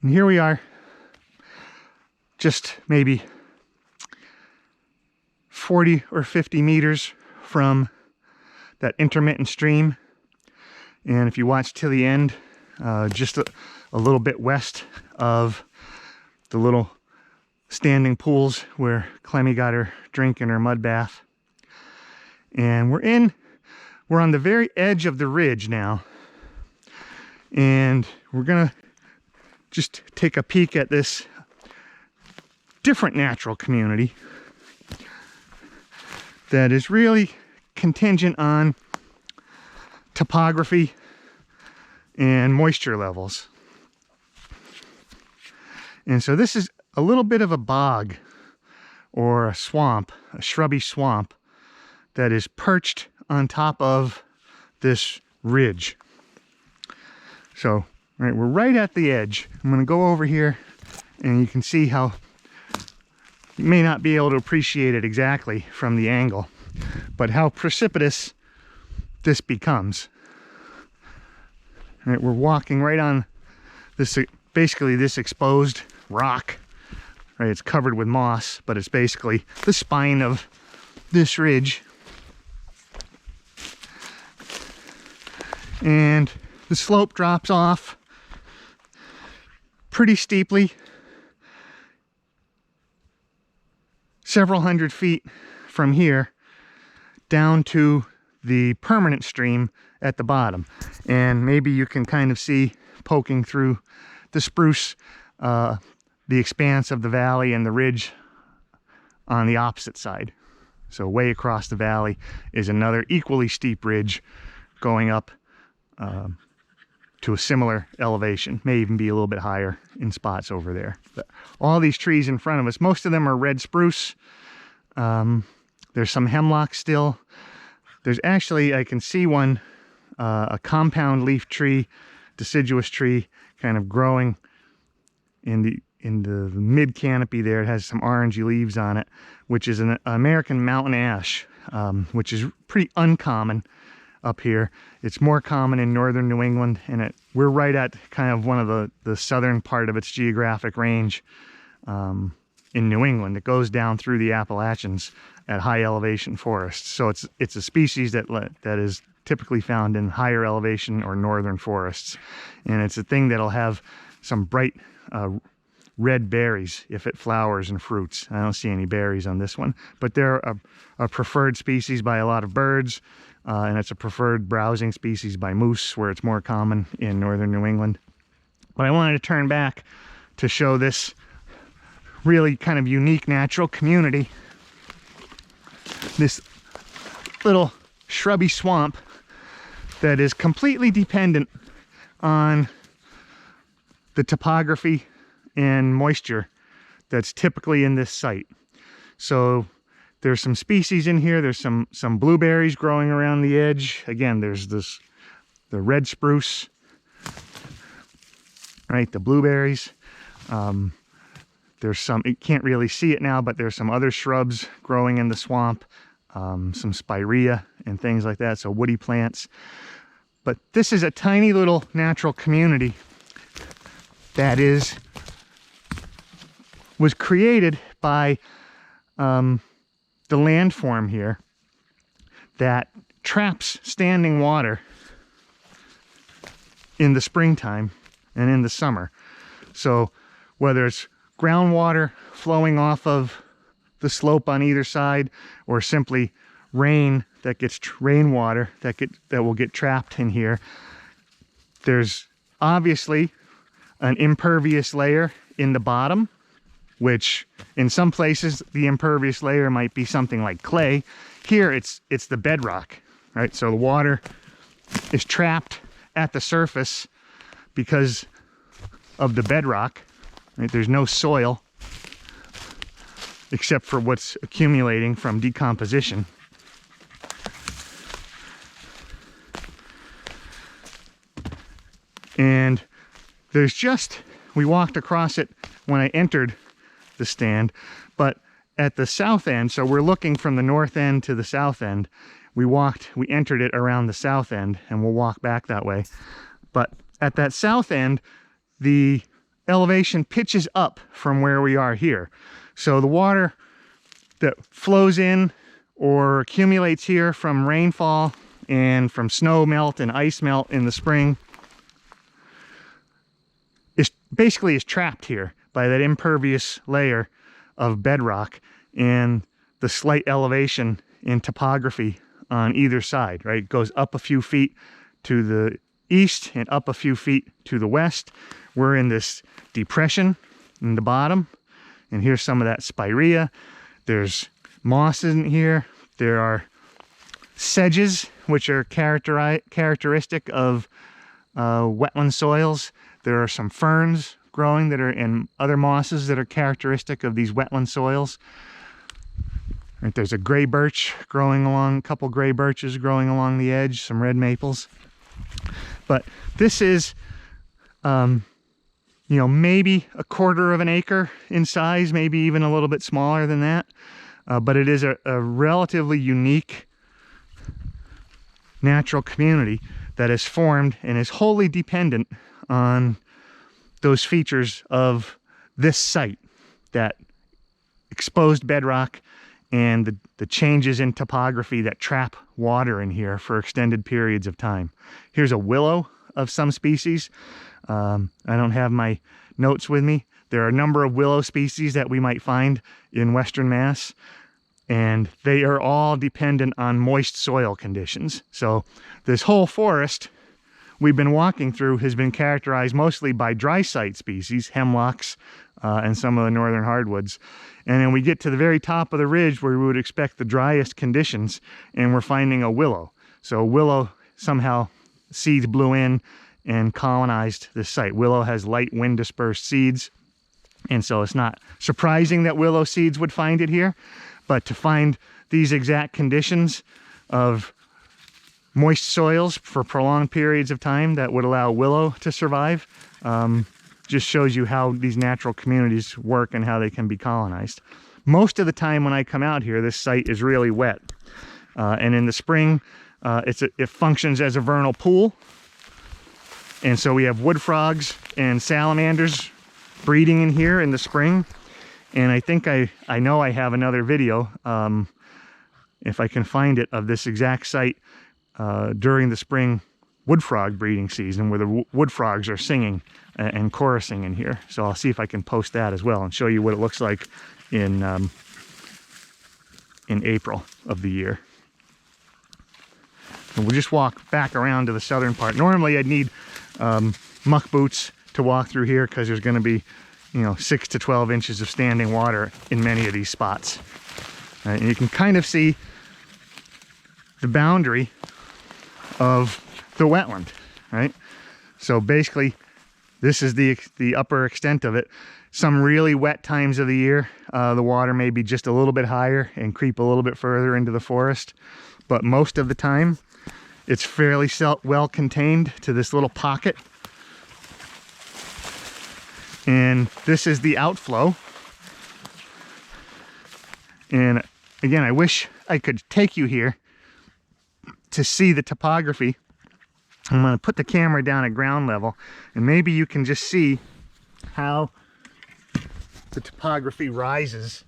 And here we are, just maybe 40 or 50 meters from that intermittent stream. And if you watch till the end, just a little bit west of the little standing pools where Clemmy got her drink in her mud bath. And we're on the very edge of the ridge now. And we're gonna just take a peek at this different natural community that is really contingent on topography and moisture levels. And so this is a little bit of a bog or a swamp, a shrubby swamp that is perched on top of this ridge. So, right, we're right at the edge. I'm going to go over here and you can see how you may not be able to appreciate it exactly from the angle, but how precipitous this becomes. Right, we're walking right on this, basically this exposed rock. Right, it's covered with moss, but it's basically the spine of this ridge. And the slope drops off pretty steeply, several hundred feet from here down to the permanent stream at the bottom. And maybe you can kind of see poking through the spruce the expanse of the valley and the ridge on the opposite side. So way across the valley is another equally steep ridge going up to a similar elevation, may even be a little bit higher in spots over there. But all these trees in front of us, most of them are red spruce. There's some hemlock still. There's actually, I can see one, a compound leaf tree, deciduous tree, kind of growing in the mid canopy there. It has some orangey leaves on it, which is an American mountain ash, which is pretty uncommon up here. It's more common in northern New England, and we're right at kind of one of the southern part of its geographic range in New England. It goes down through the Appalachians at high elevation forests. So it's a species that is typically found in higher elevation or northern forests, and it's a thing that'll have some bright red berries if it flowers and fruits. I don't see any berries on this one, but they're a preferred species by a lot of birds. And it's a preferred browsing species by moose, where it's more common in northern New England. But I wanted to turn back to show this really kind of unique natural community. This little shrubby swamp that is completely dependent on the topography and moisture that's typically in this site. So there's some species in here. There's some blueberries growing around the edge. Again, there's the red spruce, right? The blueberries. There's some, you can't really see it now, but there's some other shrubs growing in the swamp, some spirea and things like that. So woody plants. But this is a tiny little natural community that was created by the landform here that traps standing water in the springtime and in the summer. So whether it's groundwater flowing off of the slope on either side, or simply rain that gets rainwater that will get trapped in here, there's obviously an impervious layer in the bottom, which in some places the impervious layer might be something like clay. Here it's the bedrock, right? So the water is trapped at the surface because of the bedrock, right? There's no soil except for what's accumulating from decomposition. And we walked across it when I entered the stand, but at the south end, so we're looking from the north end to the south end, we entered it around the south end, and we'll walk back that way. But at that south end, the elevation pitches up from where we are here. So the water that flows in or accumulates here from rainfall and from snow melt and ice melt in the spring is basically trapped here by that impervious layer of bedrock and the slight elevation in topography on either side, right? It goes up a few feet to the east and up a few feet to the west. We're in this depression in the bottom, and here's some of that spirea. There's moss in here. There are sedges, which are characteristic of wetland soils. There are some ferns growing that are in other mosses that are characteristic of these wetland soils. Right, there's a gray birch growing along, a couple gray birches growing along the edge, some red maples. But this is, you know, maybe a quarter of an acre in size, maybe even a little bit smaller than that. But it is a relatively unique natural community that is formed and is wholly dependent on those features of this site, that exposed bedrock and the changes in topography that trap water in here for extended periods of time. Here's a willow of some species. I don't have my notes with me. There are a number of willow species that we might find in Western Mass, and they are all dependent on moist soil conditions. So this whole forest we've been walking through has been characterized mostly by dry site species, hemlocks, and some of the northern hardwoods. And then we get to the very top of the ridge where we would expect the driest conditions, and we're finding a willow. So willow, somehow seeds blew in and colonized this site. Willow has light wind dispersed seeds, and so it's not surprising that willow seeds would find it here. But to find these exact conditions of moist soils for prolonged periods of time that would allow willow to survive just shows you how these natural communities work and how they can be colonized. Most of the time when I come out here, this site is really wet. And in the spring, it functions as a vernal pool. And so we have wood frogs and salamanders breeding in here in the spring. And I think I know I have another video, if I can find it, of this exact site during the spring wood frog breeding season, where the wood frogs are singing and chorusing in here. So I'll see if I can post that as well and show you what it looks like in April of the year. And we'll just walk back around to the southern part. Normally I'd need muck boots to walk through here because there's going to be, you know, 6 to 12 inches of standing water in many of these spots. And you can kind of see the boundary of the wetland, right? So basically, this is the upper extent of it. Some really wet times of the year, the water may be just a little bit higher and creep a little bit further into the forest. But most of the time, it's fairly well contained to this little pocket. And this is the outflow. And again, I wish I could take you here to see the topography. I'm going to put the camera down at ground level, and maybe you can just see how the topography rises